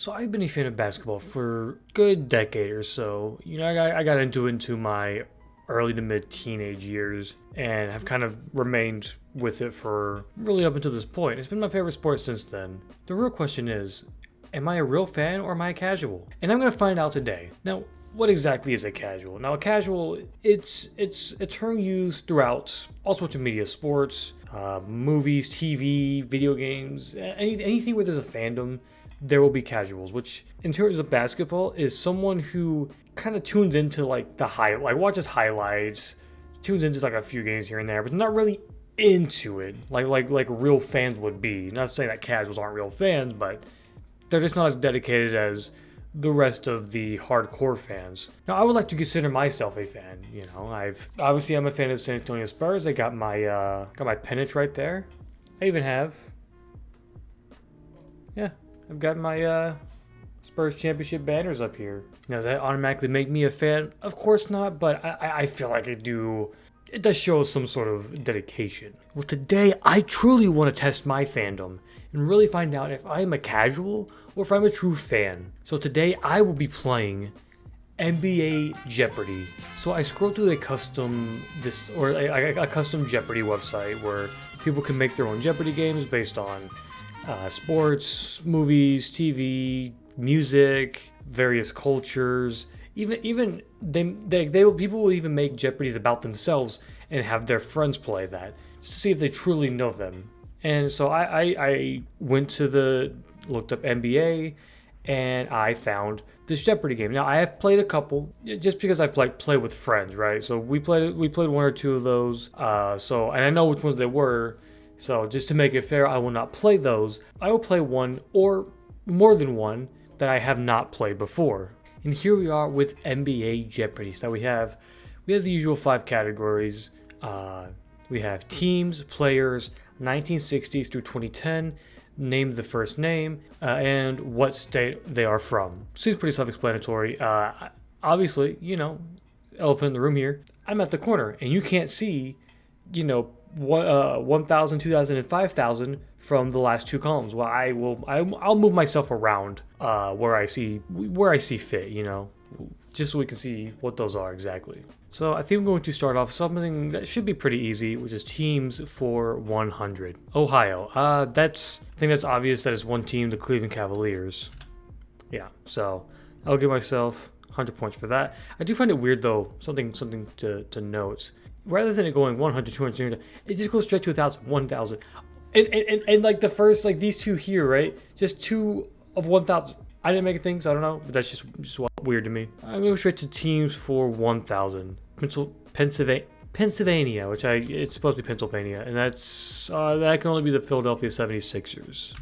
So I've been a fan of basketball for a good decade or so. I got into my early to mid teenage years and have kind of remained with it for really up until this point. It's been my favorite sport since then. The real question is, am I a real fan or am I a casual? And I'm going to find out today. Now, what exactly is a casual? Now, a casual, it's a term used throughout all sorts of media, sports, movies, TV, video games, anything where there's a fandom, there will be casuals, which in terms of basketball is someone who kind of tunes into like watches highlights, tunes into like a few games here and there, but not really into it like real fans would be. Not saying that casuals aren't real fans, but they're just not as dedicated as the rest of the hardcore fans. Now, I would like to consider myself a fan. I'm a fan of the San Antonio Spurs. I got my pennant right there. I even have, yeah, I've got my Spurs championship banners up here. Now, does that automatically make me a fan? Of course not, but I feel like it does show some sort of dedication. Well, today I truly want to test my fandom and really find out if I'm a casual or if I'm a true fan. So today I will be playing NBA Jeopardy. So I scrolled through a custom Jeopardy website where people can make their own Jeopardy games based on sports, movies, TV, music, various cultures. Even people will even make Jeopardies about themselves and have their friends play that just to see if they truly know them. And so I looked up NBA and I found this Jeopardy game. Now I have played a couple just because I play with friends, right? So we played one or two of those. And I know which ones they were. So just to make it fair, I will not play those. I will play one or more than one that I have not played before. And here we are with NBA Jeopardy. So we have the usual 5 categories. We have teams, players, 1960s through 2010, name the first name, and what state they are from. Seems pretty self-explanatory. Obviously, elephant in the room here. I'm at the corner, and you can't see, 1,000, 2,000, and 5,000 from the last 2 columns. Well, I'll move myself around where I see fit, just so we can see what those are exactly. So I think I'm going to start off something that should be pretty easy, which is teams for 100. Ohio. I think that's obvious that it's one team, the Cleveland Cavaliers. Yeah, so I'll give myself 100 points for that. I do find it weird though, something to note. Rather than it going 100, 200, 300, it just goes straight to 1,000, 1,000. And like the first, like these two here, right? Just 2 of 1,000. I didn't make a thing, so I don't know, but that's just weird to me. I'm going to go straight to teams for 1,000. Pennsylvania, it's supposed to be Pennsylvania, and that can only be the Philadelphia 76ers.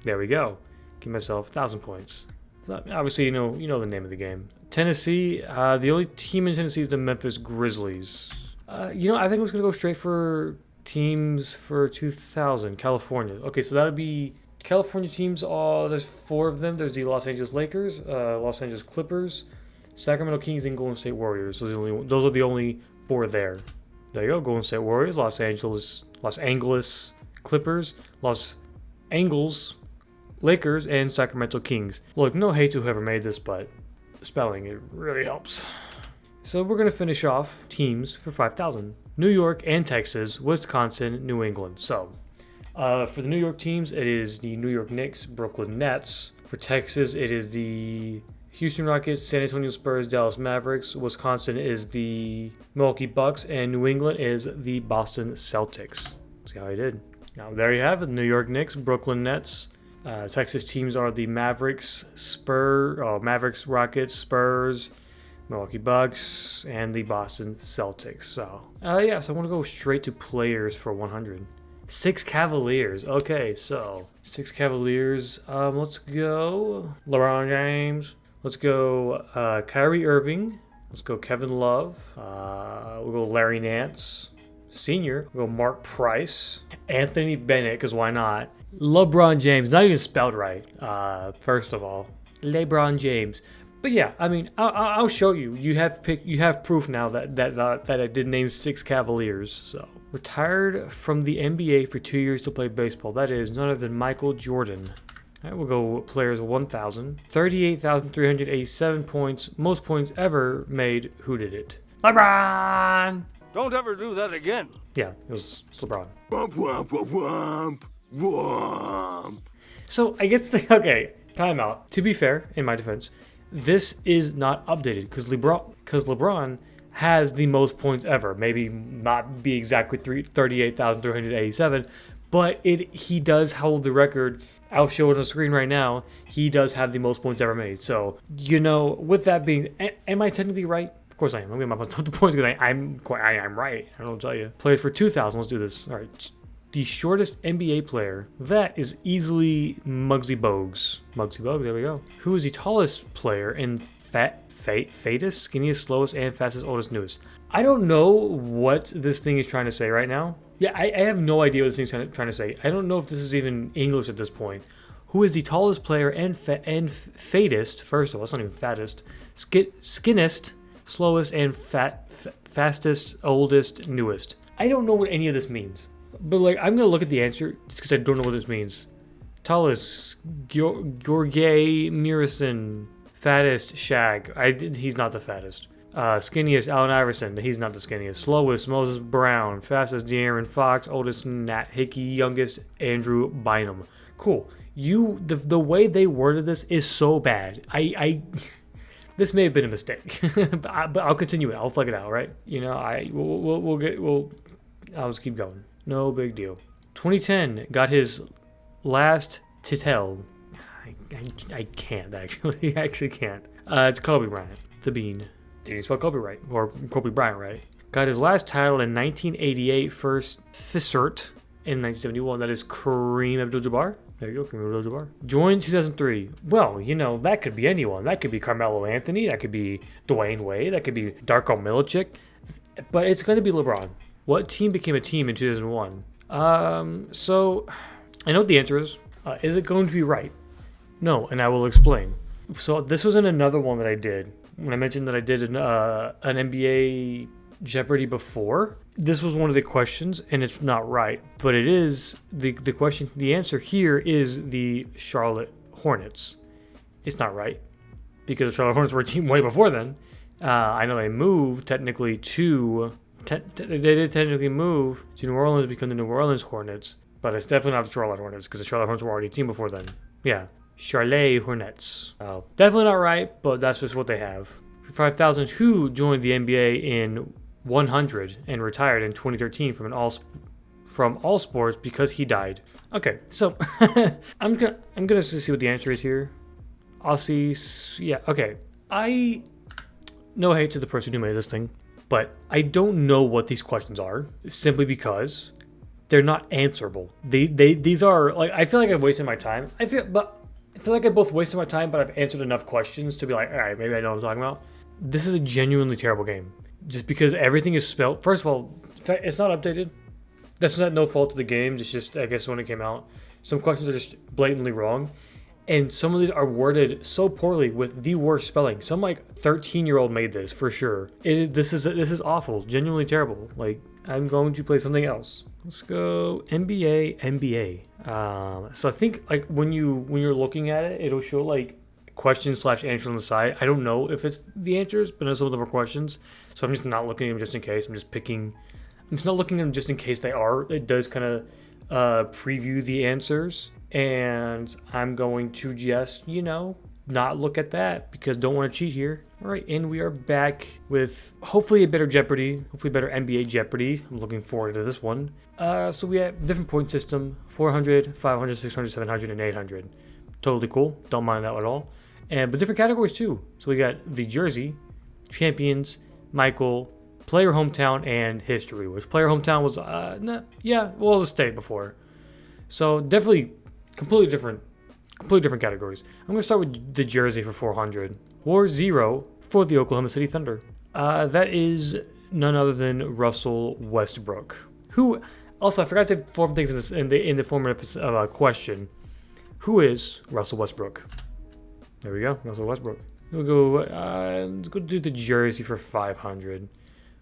There we go. Give myself 1,000 points. So obviously, you know the name of the game. Tennessee, the only team in Tennessee is the Memphis Grizzlies. I think I'm just going to go straight for teams for 2,000. California. Okay, so that would be California teams. There's 4 of them. There's the Los Angeles Lakers, Los Angeles Clippers, Sacramento Kings, and Golden State Warriors. Those are the only 4 there. There you go. Golden State Warriors, Los Angeles Clippers, Los Angeles Lakers, and Sacramento Kings. Look, no hate to whoever made this, but spelling, it really helps. So we're going to finish off teams for 5,000. New York and Texas, Wisconsin, New England. So for the New York teams, it is the New York Knicks, Brooklyn Nets. For Texas, it is the Houston Rockets, San Antonio Spurs, Dallas Mavericks. Wisconsin is the Milwaukee Bucks, and New England is the Boston Celtics. See how I did. Now there you have it, New York Knicks, Brooklyn Nets. Texas teams are the Mavericks, Rockets, Spurs, Milwaukee Bucks, and the Boston Celtics. So I want to go straight to players for 100. 6 Cavaliers. Okay, so 6 Cavaliers. Let's go LeBron James. Let's go Kyrie Irving. Let's go Kevin Love. We'll go Larry Nance Sr. We'll go Mark Price. Anthony Bennett, because why not? LeBron James. Not even spelled right, first of all. LeBron James. But yeah, I mean, I'll show you. You have proof now that I did name 6 Cavaliers. So retired from the NBA for 2 years to play baseball. That is none other than Michael Jordan. All right, we'll go players 1,000. 38,387 points. Most points ever made. Who did it? LeBron! Don't ever do that again. Yeah, it was LeBron. Womp, womp, womp, womp, womp. So I guess, okay, timeout. To be fair, in my defense, this is not updated because LeBron has the most points ever. Maybe not be exactly 38,387, but he does hold the record. I'll show it on the screen right now. He does have the most points ever made. So, with that being, am I technically right? Of course I am. I'm getting myself the points because I'm right. I don't tell you. Players for 2,000. Let's do this. All right. The shortest NBA player. That is easily Muggsy Bogues. Muggsy Bogues. There we go. Who is the tallest player in fattest, skinniest, slowest, and fastest, oldest, newest? I don't know what this thing is trying to say right now. Yeah, I have no idea what this thing's trying to say. I don't know if this is even English at this point. Who is the tallest player and fattest? First of all, it's not even fattest. Skinnest, slowest, and fastest, oldest, newest. I don't know what any of this means. But I'm gonna look at the answer just because I don't know what this means. Tallest, George Murison. Fattest, Shag. He's not the fattest. Skinniest, Allen Iverson. He's not the skinniest. Slowest, Moses Brown. Fastest, De'Aaron Fox. Oldest, Nat Hickey. Youngest, Andrew Bynum. Cool. The way they worded this is so bad. This may have been a mistake, but I'll continue it. I'll flag it out, right? I'll just keep going. No big deal. 2010 got his last title. I can't actually. I actually can't. It's Kobe Bryant, the Bean. Did you spell Kobe right? Or Kobe Bryant right? Got his last title in 1988, first Fissert in 1971. That is Kareem Abdul-Jabbar. There you go, Kareem Abdul-Jabbar. Joined 2003. Well, that could be anyone. That could be Carmelo Anthony. That could be Dwayne Wade. That could be Darko Milicic. But it's going to be LeBron. What team became a team in 2001? So I know what the answer is. Is it going to be right? No, and I will explain. So this was in another one that I did. When I mentioned that I did an NBA Jeopardy before, this was one of the questions, and it's not right. But it is, the question, the answer here is the Charlotte Hornets. It's not right, because the Charlotte Hornets were a team way before then. I know they moved technically to... they did technically move to New Orleans to become the New Orleans Hornets, but it's definitely not the Charlotte Hornets, because the Charlotte Hornets were already a team before then. Yeah. Charlotte Hornets. Definitely not right, but that's just what they have. 5,000 who joined the NBA in 100 and retired in 2013 from all sports because he died. Okay, so I'm gonna see what the answer is here. I'll see. Yeah, okay. No hate to the person who made this thing, but I don't know what these questions are simply because they're not answerable. These are I feel like I've wasted my time. I feel like I both wasted my time, but I've answered enough questions to be like, all right, maybe I know what I'm talking about. This is a genuinely terrible game. Just because everything is spelled. First of all, it's not updated. That's not no fault of the game. It's just, I guess, when it came out. Some questions are just blatantly wrong. And some of these are worded so poorly with the worst spelling. Some 13-year-old made this for sure. This is awful. Genuinely terrible. I'm going to play something else. Let's go NBA. So I think when you're looking at it, it'll show questions / answers on the side. I don't know if it's the answers, but some of them are questions. So I'm just not looking at them just in case. I'm just not looking at them just in case they are. It does kind of preview the answers, and I'm going to just not look at that because don't want to cheat here. All right, and we are back with hopefully a better Jeopardy, hopefully better NBA Jeopardy. I'm looking forward to this one. So we have different point system, 400, 500, 600, 700, and 800. Totally cool. Don't mind that at all. But different categories too. So we got the jersey, champions, Michael, player hometown, and history, which player hometown was, it was state before. So definitely completely different categories. I'm going to start with the jersey for 400. War 0 for the Oklahoma City Thunder. That is none other than Russell Westbrook, who, also I forgot to form things in the form of a question. Who is Russell Westbrook? There we go, Russell Westbrook. Let's go do the jersey for 500.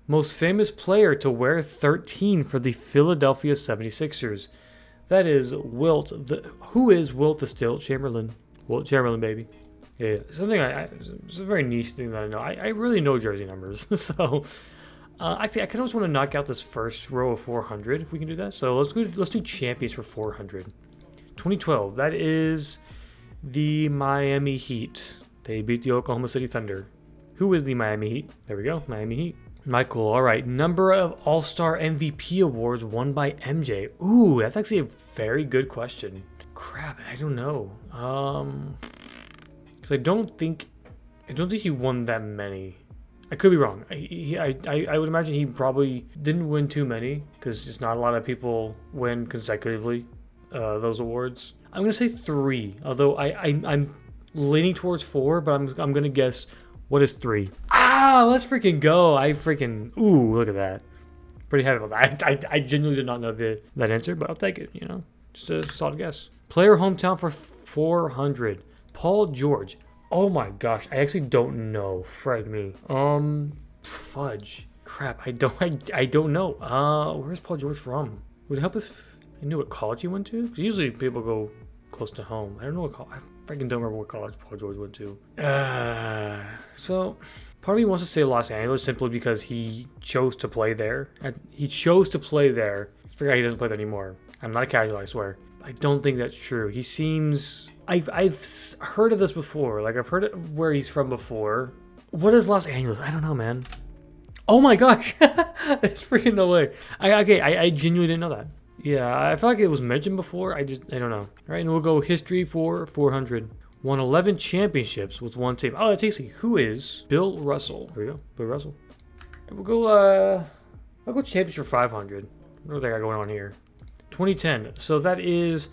Most famous player to wear 13 for the Philadelphia 76ers. That is Wilt. Who is Wilt the Stilt Chamberlain? Wilt Chamberlain, baby. Yeah, something it's a very niche thing that I know. I really know jersey numbers, so actually I kind of just want to knock out this first row of 400 if we can do that. So let's do champions for 400. 2012. That is the Miami Heat. They beat the Oklahoma City Thunder. Who is the Miami Heat? There we go, Miami Heat. Michael. All right, number of All-Star MVP awards won by MJ. Ooh, that's actually a very good question. Crap, I don't know. Because I don't think he won that many. I could be wrong. I would imagine he probably didn't win too many because it's not a lot of people win consecutively those awards. I'm gonna say 3, although I'm leaning towards 4, but I'm gonna guess. What is 3? Ah, let's freaking go! Ooh, look at that. Pretty happy about that. I genuinely did not know that answer, but I'll take it. You know, just a solid guess. Player hometown for 400. Paul George. Oh my gosh, I actually don't know. Frag me. Fudge. Crap, I don't know. Where's Paul George from? Would it help if I knew what college he went to? Because usually people go close to home. I don't know what college. I freaking don't remember what college Paul George went to. So part of me wants to say Los Angeles simply because he chose to play there. He chose to play there. I forgot he doesn't play there anymore. I'm not a casual, I swear. I don't think that's true. He seems... I've heard of this before. Like, I've heard of where he's from before. What is Los Angeles? I don't know, man. Oh my gosh! That's freaking no way. I genuinely didn't know that. Yeah, I feel like it was mentioned before. I don't know. All right, and we'll go history for 400. Won 11 championships with one team. Oh, that's easy. Who is Bill Russell? There we go. Bill Russell. We'll go, I'll go champions for 500. What do I got going on here? 2010. So that is,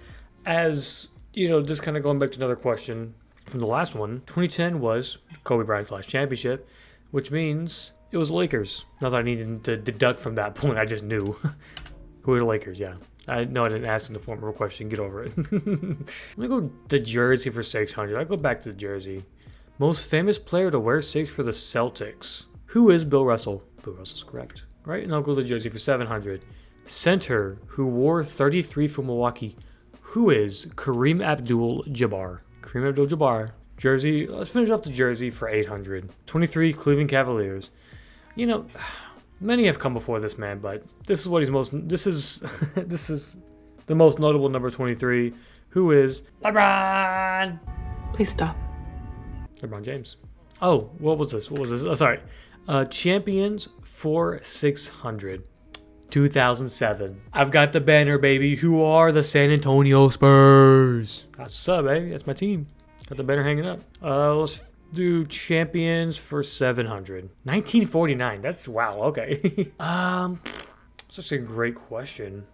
as, you know, just kind of going back to another question from the last one. 2010 was Kobe Bryant's last championship, which means it was Lakers. Not that I needed to deduct from that point. I just knew. Who are the Lakers? Yeah. I know I didn't ask in the form of a question. Get over it. Let me go the jersey for 600. I'll go back to the jersey. Most famous player to wear 6 for the Celtics. Who is Bill Russell? Bill Russell's correct. Right? And I'll go the jersey for 700. Center who wore 33 for Milwaukee. Who is Kareem Abdul-Jabbar? Kareem Abdul-Jabbar. Jersey. Let's finish off the jersey for 800. 23 Cleveland Cavaliers. You know... Many have come before this man, but this is what he's most. This is the most notable number 23, who is LeBron. Please stop. LeBron James. Oh, what was this? Oh, sorry. Champions for 600. 2007. I've got the banner, baby. Who are the San Antonio Spurs? That's what's up, baby. That's my team. Got the banner hanging up. Let's do champions for 700. 1949. That's wow. Okay. Such a great question.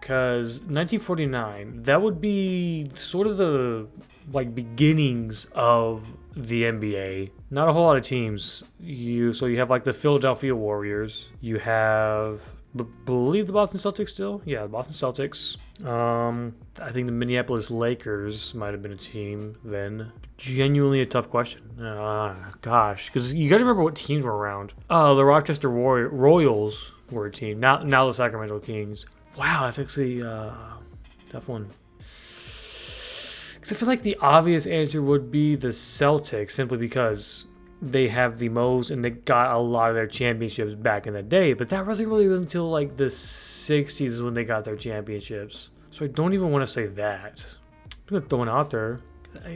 Because 1949, that would be sort of the beginnings of the NBA. Not a whole lot of teams. So you have like the Philadelphia Warriors. You have believe the Boston Celtics still? Yeah, the Boston Celtics. I think the Minneapolis Lakers might have been a team then. Genuinely a tough question. Gosh, because you got to remember what teams were around. The Rochester Royals were a team. Now the Sacramento Kings. Wow, that's actually a tough one. Because I feel like the obvious answer would be the Celtics, simply because they have the most and they got a lot of their championships back in the day. But that wasn't really until like the 60s is when they got their championships. So I don't even want to say that. I'm going to throw it out there.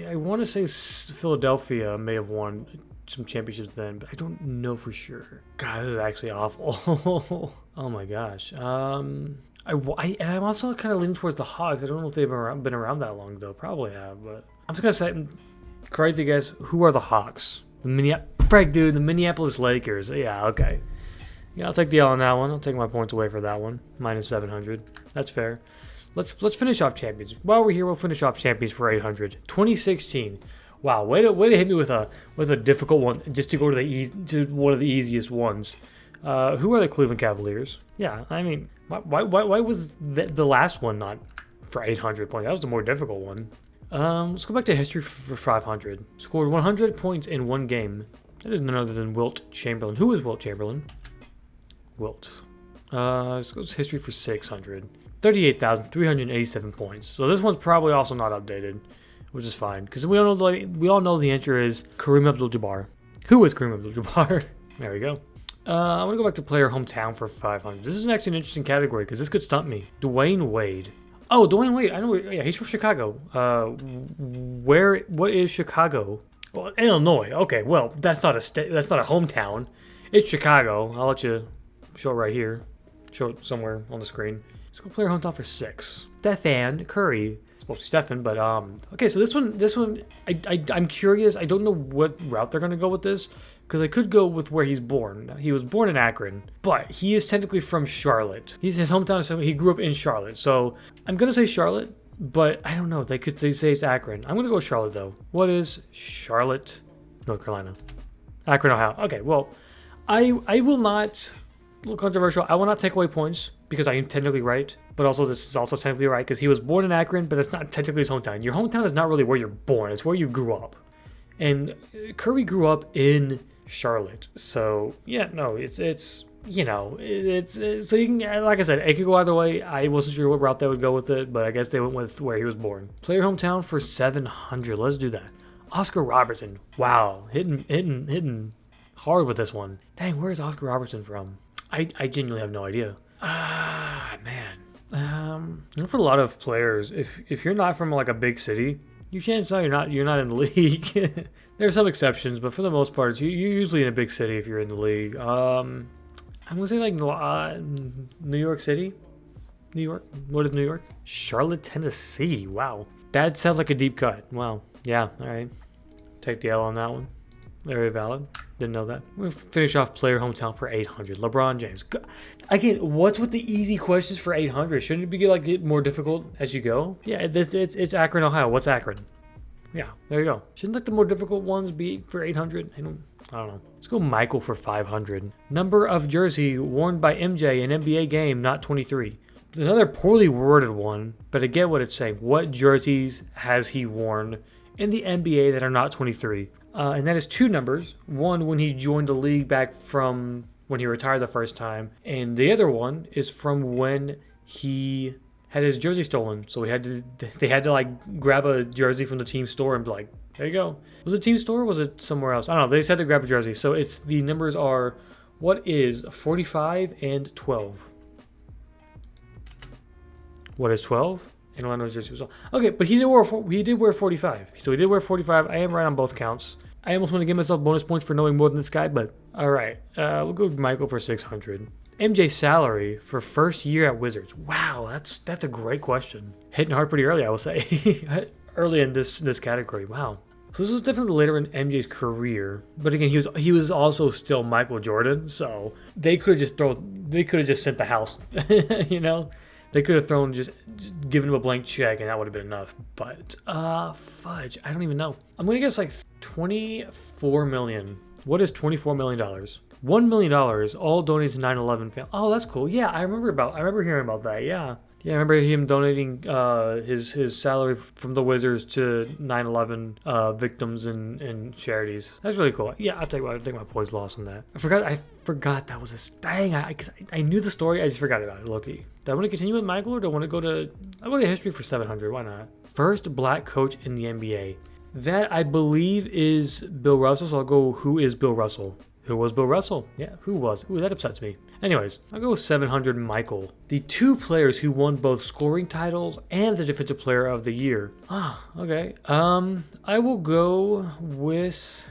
I want to say Philadelphia may have won some championships then, but I don't know for sure. God, this is actually awful. Oh my gosh. And I'm also kind of leaning towards the Hawks. I don't know if they've been around that long, though. Probably have, but I'm just going to say, crazy guess, who are the Hawks? The Minneapolis Lakers. Yeah, okay. Yeah, I'll take the L on that one. I'll take my points away for that one. Minus 700. That's fair. Let's finish off champions. While we're here, we'll finish off champions for 800. 2016. Wow, way to hit me with a difficult one, just to go to one of the easiest ones. Who are the Cleveland Cavaliers? Yeah, I mean, why was the last one not for 800 points? That was the more difficult one. Let's go back to history for 500. Scored 100 points in one game. That is none other than Wilt Chamberlain. Who is Wilt Chamberlain? Wilt. Let's go to history for 600. 38,387 points. So this one's probably also not updated, which is fine because we all know the answer is Kareem Abdul-Jabbar. Who is Kareem Abdul-Jabbar? There we go. I'm gonna go back to player hometown for 500. This is actually an interesting category because this could stump me. Dwayne Wade. Oh, Dwayne Wade. I know. Yeah, he's from Chicago. What is Chicago? Well, Illinois. Okay, well, that's not a state. That's not a hometown. It's Chicago. I'll let you show it right here. Show it somewhere on the screen. Let's go player hometown for 6. Stephen Curry. It's supposed to be Stephen, but okay. So this one, I'm curious. I don't know what route they're gonna go with this because I could go with where he's born. He was born in Akron, but he is technically from Charlotte. His hometown is he grew up in Charlotte. So I'm gonna say Charlotte. But I don't know. They could say it's Akron. I'm going to go with Charlotte, though. What is Charlotte, North Carolina? Akron, Ohio. Okay, well, I will not, a little controversial, I will not take away points because I am technically right. But also, this is also technically right because he was born in Akron, but that's not technically his hometown. Your hometown is not really where you're born. It's where you grew up. And Curry grew up in Charlotte. So, yeah, no, it's you know, it's so you can, like I said, it could go either way. I wasn't sure what route they would go with it, but I guess they went with where he was born. Player hometown for 700. Let's do that. Oscar Robertson. Wow, hitting hard with this one. Dang, where's Oscar Robertson from? I genuinely have no idea. Man. For a lot of players, if you're not from like a big city, your chances are you're not in the league. There are some exceptions, but for the most part, you're usually in a big city if you're in the league. I'm gonna say like New York City. New York? What is New York? Charlotte, Tennessee. Wow. That sounds like a deep cut. Wow. Yeah, alright. Take the L on that one. Very valid. Didn't know that. We'll finish off player hometown for 800. LeBron James. Again, what's with the easy questions for 800? Shouldn't it be like get more difficult as you go? Yeah, it's Akron, Ohio. What's Akron? Yeah, there you go. Shouldn't like the more difficult ones be for 800? I don't know. Let's go Michael for 500. Number of jersey worn by MJ in NBA game, not 23. There's another poorly worded one, but I get what it's saying. What jerseys has he worn in the NBA that are not 23? And that is 2 numbers. One when he joined the league back from when he retired the first time, and the other one is from when he had his jersey stolen. So they had to like grab a jersey from the team store and be like, there you go. Was it team store or was it somewhere else? I don't know. They just had to grab a jersey. So the numbers are, what is 45 and 12? What is 12? And Orlando's jersey was okay, but he did wear 45. So he did wear 45. I am right on both counts. I almost want to give myself bonus points for knowing more than this guy, but all right. We'll go with Michael for 600. MJ salary for first year at Wizards. Wow, that's a great question. Hitting hard pretty early, I will say. Early in this category. Wow. So this was definitely later in MJ's career, but again, he was also still Michael Jordan, so they could have just sent the house, you know. They could have just given him a blank check and that would have been enough. But fudge, I don't even know. I'm gonna guess like 24 million. What is $24 million? $1 million, all donated to 9/11 family. Oh, that's cool. Yeah, I remember hearing about that. Yeah, I remember him donating his salary from the Wizards to 9/11 victims and charities. That's really cool. Yeah, I'll take my points loss on that. I forgot that was a dang. I knew the story. I just forgot about it. Loki. Do I want to continue with Michael or do I want to go to? I go to history for 700. Why not? First black coach in the NBA. That I believe is Bill Russell. So I'll go. Who is Bill Russell? Who was Bill Russell? Yeah, who was? Ooh, that upsets me. Anyways, I'll go with 700 Michael. The 2 players who won both scoring titles and the Defensive Player of the Year. Ah, okay. I will go with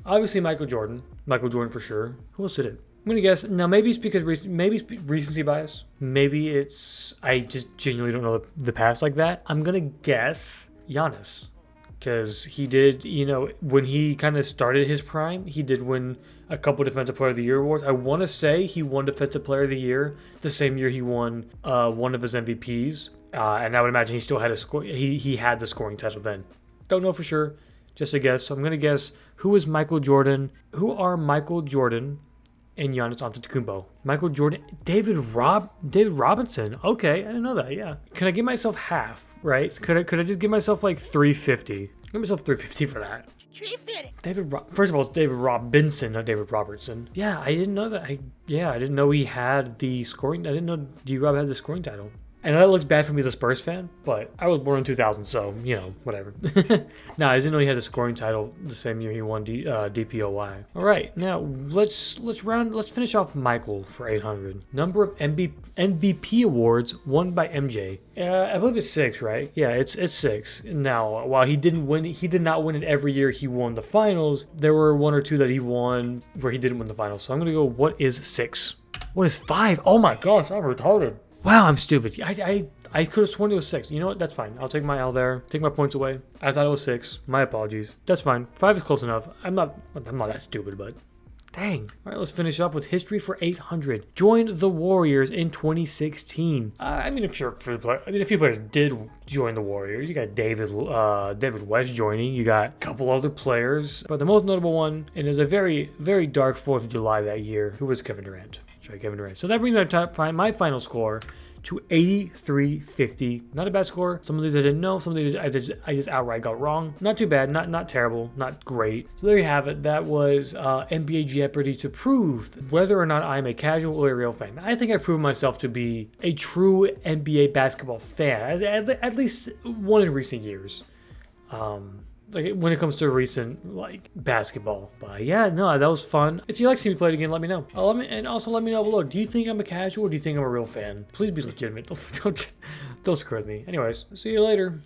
obviously Michael Jordan. Michael Jordan for sure. Who else did it? I'm gonna guess. Now maybe it's because recency bias. Maybe it's I just genuinely don't know the past like that. I'm gonna guess Giannis. Because he did, when he kind of started his prime, he did win a couple Defensive Player of the Year awards. I want to say he won Defensive Player of the Year the same year he won one of his MVPs. And I would imagine he still had he had the scoring title then. Don't know for sure. Just a guess. So I'm going to guess who is Michael Jordan? Who are Michael Jordan and Giannis Antetokounmpo? Michael Jordan, David Robinson. Okay, I didn't know that. Yeah. Can I give myself half? Right? Could I just give myself like 350? Give myself 350 for that. 350. First of all, it's David Robinson, not David Robertson. Yeah, I didn't know that. I didn't know he had the scoring. I didn't know D-Rob had the scoring title. And that looks bad for me as a Spurs fan, but I was born in 2000, so, you know, whatever. Nah, I didn't know he had the scoring title the same year he won DPOY. All right, now let's finish off Michael for 800. Number of MVP awards won by MJ. I believe it's 6, right? Yeah, it's 6. Now, while he did not win it every year he won the finals. There were 1 or 2 that he won where he didn't win the finals. So I'm gonna go, what is 6? What is 5? Oh my gosh, I'm retarded. Wow, I'm stupid. I could have sworn it was 6. You know what? That's fine. I'll take my L there. Take my points away. I thought it was 6. My apologies. That's fine. 5 is close enough. I'm not that stupid, but dang. All right, let's finish up with history for 800. Joined the Warriors in 2016. I mean, a few players did join the Warriors. You got David West joining. You got a couple other players, but the most notable one, and it was a very, very dark 4th of July that year, who was Kevin Durant. Kevin Durant. So that brings my final score to 8350. Not a bad score. Some of these I didn't know. Some of these I just outright got wrong. Not too bad. Not terrible. Not great. So there you have it. That was NBA Jeopardy to prove whether or not I'm a casual or a real fan. I think I've proven myself to be a true NBA basketball fan, at least one in recent years. Like when it comes to recent basketball. But yeah, no, that was fun. If you'd like to see me play it again, let me know. And also let me know below. Do you think I'm a casual or do you think I'm a real fan? Please be legitimate. Don't screw with me. Anyways, see you later.